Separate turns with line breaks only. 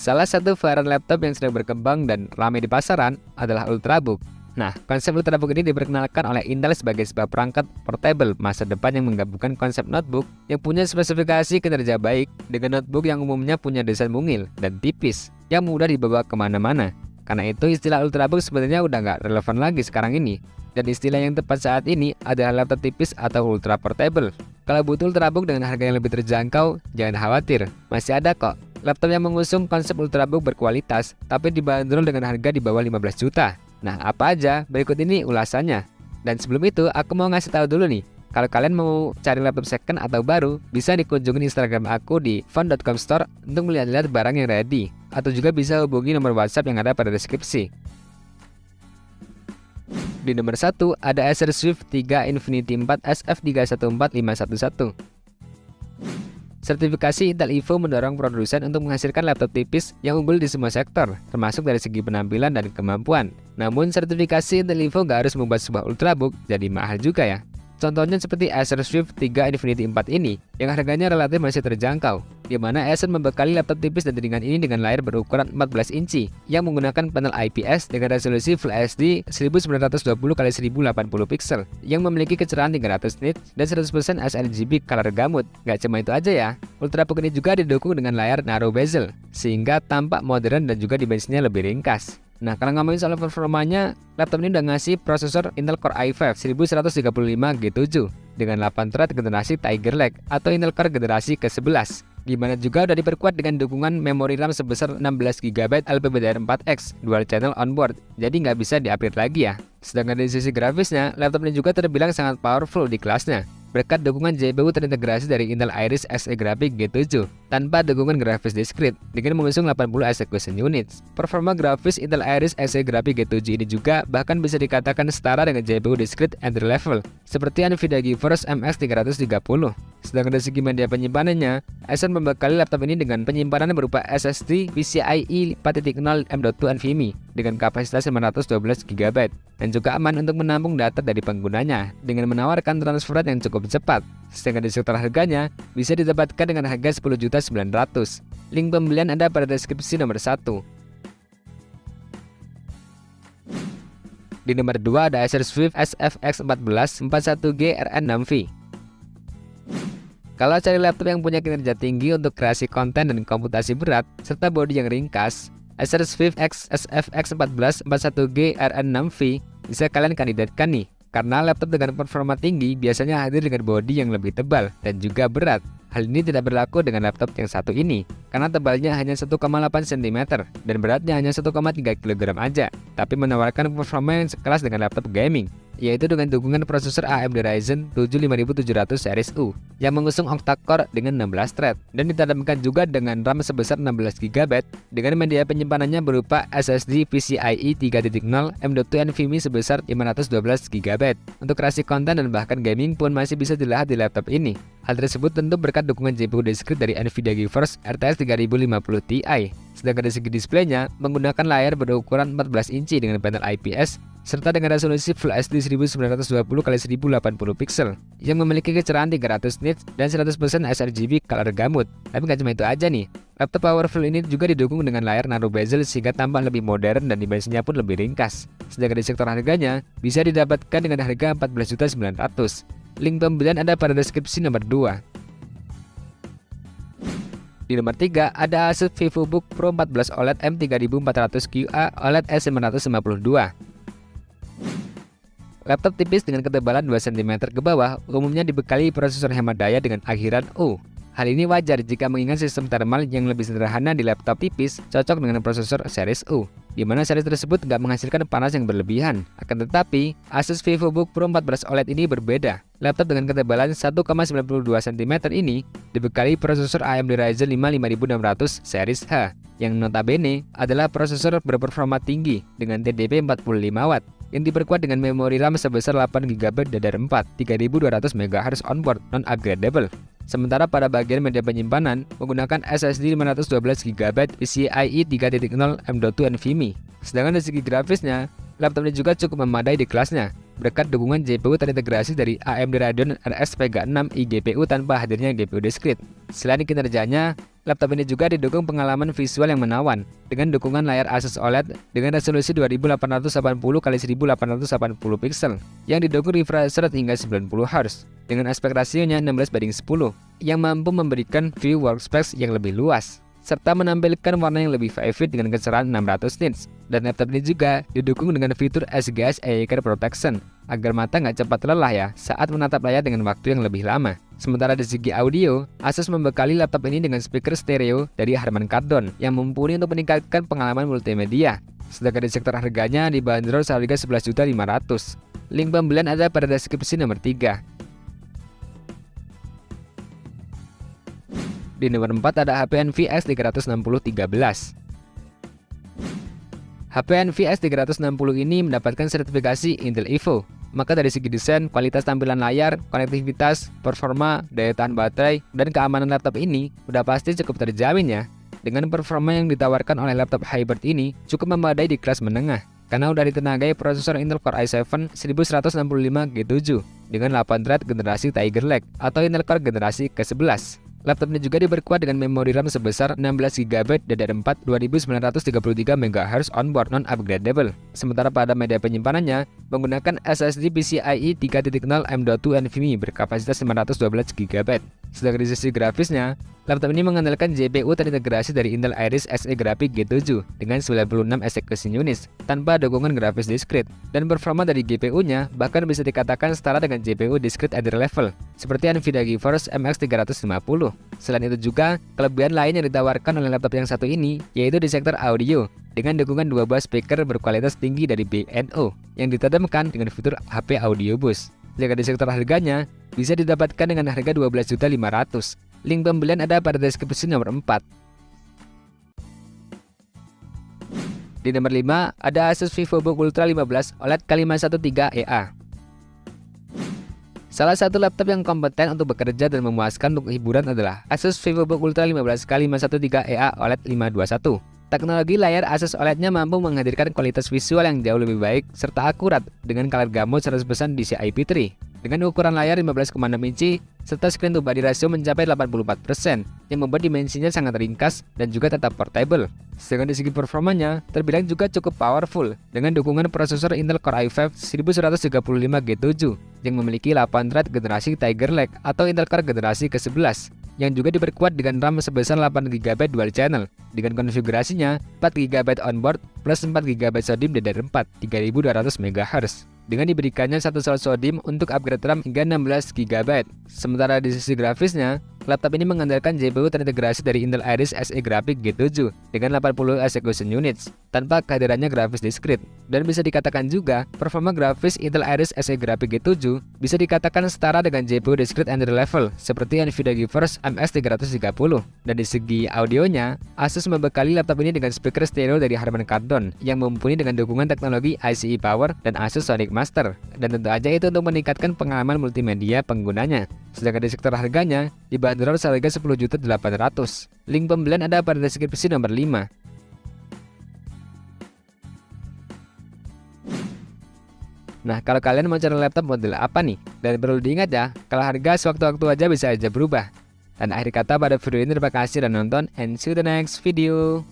Salah satu varian laptop yang sedang berkembang dan ramai di pasaran adalah Ultrabook. Nah, konsep Ultrabook ini diperkenalkan oleh Intel sebagai sebuah perangkat portable masa depan yang menggabungkan konsep notebook yang punya spesifikasi kinerja baik dengan notebook yang umumnya punya desain mungil dan tipis yang mudah dibawa kemana-mana. Karena itu istilah Ultrabook sebenarnya udah nggak relevan lagi sekarang ini. Dan istilah yang tepat saat ini adalah laptop tipis atau ultra portable. Kalau butuh Ultrabook dengan harga yang lebih terjangkau, jangan khawatir, masih ada kok laptop yang mengusung konsep Ultrabook berkualitas tapi dibanderol dengan harga di bawah 15 juta. Nah, apa aja? Berikut ini ulasannya. Dan sebelum itu, aku mau ngasih tahu dulu nih, kalau kalian mau cari laptop second atau baru, bisa dikunjungi Instagram aku di fun.com store untuk melihat-lihat barang yang ready, atau juga bisa hubungi nomor WhatsApp yang ada pada deskripsi. Di nomor 1 ada Acer Swift 3 Infinity 4 SF314511. Sertifikasi Intel Evo mendorong produsen untuk menghasilkan laptop tipis yang unggul di semua sektor, termasuk dari segi penampilan dan kemampuan. Namun sertifikasi Intel Evo gak harus membuat sebuah Ultrabook jadi mahal juga ya. Contohnya seperti Acer Swift 3 Infinity 4 ini, yang harganya relatif masih terjangkau, di mana Acer membekali laptop tipis dan ringan ini dengan layar berukuran 14 inci yang menggunakan panel IPS dengan resolusi Full HD 1920x1080 pixel yang memiliki kecerahan 300 nits dan 100% sRGB color gamut. Gak cuma itu aja ya, Ultrabook ini juga didukung dengan layar narrow bezel sehingga tampak modern dan juga dimensinya lebih ringkas. Nah, kalau ngomongin soal performanya, laptop ini udah ngasih prosesor Intel Core i5 1135G7 dengan 8 thread generasi Tiger Lake atau Intel Core generasi ke-11. Dimana juga udah diperkuat dengan dukungan memori RAM sebesar 16GB LPDDR4X dual channel onboard, jadi nggak bisa di-upgrade lagi ya. Sedangkan dari sisi grafisnya, laptop ini juga terbilang sangat powerful di kelasnya berkat dukungan GPU terintegrasi dari Intel Iris Xe Graphics G7 tanpa dukungan grafis discrete dengan mengusung 80 execution units. Performa grafis Intel Iris Xe Graphics G7 ini juga bahkan bisa dikatakan setara dengan GPU discrete entry level seperti Nvidia GeForce MX 330. Sedangkan dari segi media penyimpanannya, Acer membekali laptop ini dengan penyimpanan berupa SSD PCIe 4.0 M.2 NVMe dengan kapasitas 512GB dan juga aman untuk menampung data dari penggunanya dengan menawarkan transfer rate yang cukup cepat. Sedangkan di sektor harganya bisa didapatkan dengan harga 10.900.000. Link pembelian ada pada deskripsi nomor 1. Di nomor 2 ada Acer Swift SFX14 41G RN6V. Kalau cari laptop yang punya kinerja tinggi untuk kreasi konten dan komputasi berat serta bodi yang ringkas, Acer Swift X SFX14 41G RN6V bisa kalian kandidatkan nih. Karena laptop dengan performa tinggi biasanya hadir dengan bodi yang lebih tebal dan juga berat. Hal ini tidak berlaku dengan laptop yang satu ini, karena tebalnya hanya 1,8 cm dan beratnya hanya 1,3 kg aja, tapi menawarkan performa yang sekelas dengan laptop gaming, yaitu dengan dukungan prosesor AMD Ryzen 7 5700 series U yang mengusung octa-core dengan 16 thread dan ditanamkan juga dengan RAM sebesar 16GB dengan media penyimpanannya berupa SSD PCIe 3.0 M.2 NVMe sebesar 512GB. Untuk kreasi konten dan bahkan gaming pun masih bisa dilihat di laptop ini. Hal tersebut tentu berkat dukungan GPU discrete dari Nvidia GeForce RTX 3050 Ti. Sedangkan dari segi displaynya menggunakan layar berukuran 14 inci dengan panel IPS serta dengan resolusi Full HD 1920x1080 pixel yang memiliki kecerahan 300 nits dan 100% sRGB color gamut. Tapi nggak cuma itu aja nih, laptop powerful ini juga didukung dengan layar narrow bezel sehingga tampak lebih modern dan dimensinya pun lebih ringkas. Sedangkan di sektor harganya bisa didapatkan dengan harga 14.900.000. Link pembelian ada pada deskripsi nomor 2. Di nomor 3 ada Asus VivoBook Pro 14 OLED M3400QA OLED S552. Laptop tipis dengan ketebalan 2 cm ke bawah umumnya dibekali prosesor hemat daya dengan akhiran U. Hal ini wajar jika mengingat sistem thermal yang lebih sederhana di laptop tipis cocok dengan prosesor series U, di mana series tersebut nggak menghasilkan panas yang berlebihan. Akan tetapi, Asus VivoBook Pro 14 OLED ini berbeda. Laptop dengan ketebalan 1,92 cm ini dibekali prosesor AMD Ryzen 5 5600 series H, yang notabene adalah prosesor berperforma tinggi dengan TDP 45W yang diperkuat dengan memori RAM sebesar 8GB DDR4 3200 MHz onboard non-upgradable. Sementara pada bagian media penyimpanan menggunakan SSD 512GB PCIe 3.0 M.2 NVMe. Sedangkan dari segi grafisnya, laptop ini juga cukup memadai di kelasnya berkat dukungan GPU terintegrasi dari AMD Radeon RX Vega 6 iGPU tanpa hadirnya GPU discrete. Selain kinerjanya, Laptop ini juga didukung pengalaman visual yang menawan dengan dukungan layar Asus OLED dengan resolusi 2880x1880 pixel yang didukung refresh rate hingga 90 Hz dengan aspek rasionya 16:10 yang mampu memberikan view workspace yang lebih luas serta menampilkan warna yang lebih vivid dengan kecerahan 600 nits. Dan laptop ini juga didukung dengan fitur SGS Eye Care Protection agar mata nggak cepat lelah ya saat menatap layar dengan waktu yang lebih lama. Sementara dari segi audio, Asus membekali laptop ini dengan speaker stereo dari Harman Kardon yang mumpuni untuk meningkatkan pengalaman multimedia. Sedangkan di sektor harganya dibanderol seharga 11.500.000. Link pembelian ada pada deskripsi nomor 3. Di nomor 4 ada HP Envy S36013. HP Envy S360 ini mendapatkan sertifikasi Intel Evo. Maka dari segi desain, kualitas tampilan layar, konektivitas, performa, daya tahan baterai, dan keamanan laptop ini udah pasti cukup terjamin ya. Dengan performa yang ditawarkan oleh laptop hybrid ini cukup memadai di kelas menengah karena udah ditenagai prosesor Intel Core i7 1165G7 dengan 8 thread generasi Tiger Lake atau Intel Core generasi ke-11. Laptop ini juga diperkuat dengan memori RAM sebesar 16GB DDR4 2933 MHz onboard non-upgradable. Sementara pada media penyimpanannya menggunakan SSD PCIe 3.0 M.2 NVMe berkapasitas 512GB. Sedangkan di sisi grafisnya, laptop ini mengandalkan GPU terintegrasi dari Intel Iris Xe Graphics G7 dengan 96 execution units tanpa dukungan grafis discrete, dan performa dari GPU-nya bahkan bisa dikatakan setara dengan GPU discrete entry level seperti Nvidia GeForce MX 350. Selain itu juga, kelebihan lain yang ditawarkan oleh laptop yang satu ini yaitu di sektor audio dengan dukungan 12 speaker berkualitas tinggi dari B&O yang ditandemkan dengan fitur HP Audio Boost. Jika di sektor harganya, bisa didapatkan dengan harga 12.500.000. Link pembelian ada pada deskripsi nomor 4. Di nomor 5 ada Asus VivoBook Ultra 15 OLED K513EA. Salah satu laptop yang kompeten untuk bekerja dan memuaskan untuk hiburan adalah Asus VivoBook Ultra 15 K513EA OLED 521. Teknologi layar Asus OLED-nya mampu menghadirkan kualitas visual yang jauh lebih baik serta akurat dengan color gamut 100% DCI P3. Dengan ukuran layar 15,6 inci serta screen to body ratio mencapai 84% yang membuat dimensinya sangat ringkas dan juga tetap portable. Sedangkan di segi performanya terbilang juga cukup powerful dengan dukungan prosesor Intel Core i5 1135G7 yang memiliki 8 thread generasi Tiger Lake atau Intel Core generasi ke-11 yang juga diperkuat dengan RAM sebesar 8GB dual channel dengan konfigurasinya 4GB onboard plus 4GB SODIMM DDR4 3200 MHz dengan diberikannya satu slot SODIMM untuk upgrade RAM hingga 16GB. Sementara di sisi grafisnya, laptop ini mengandalkan GPU terintegrasi dari Intel Iris Xe Graphics G7 dengan 80 execution units tanpa kehadirannya grafis discrete, dan bisa dikatakan juga performa grafis Intel Iris Xe Graphics G7 bisa dikatakan setara dengan GPU discrete entry level seperti Nvidia GeForce MX 330. Dan di segi audionya, Asus membekali laptop ini dengan speaker stereo dari Harman Kardon yang mumpuni dengan dukungan teknologi ICE Power dan Asus Sonic Master, dan tentu aja itu untuk meningkatkan pengalaman multimedia penggunanya. Sedangkan di sektor harganya dibanderol seharga 10.800.000. Link pembelian ada pada deskripsi nomor 5. Nah, kalau kalian mau cari laptop model apa nih? Dan perlu diingat ya, kalau harga sewaktu-waktu aja bisa aja berubah. Dan akhir kata pada video ini, terima kasih sudah nonton and see you the next video.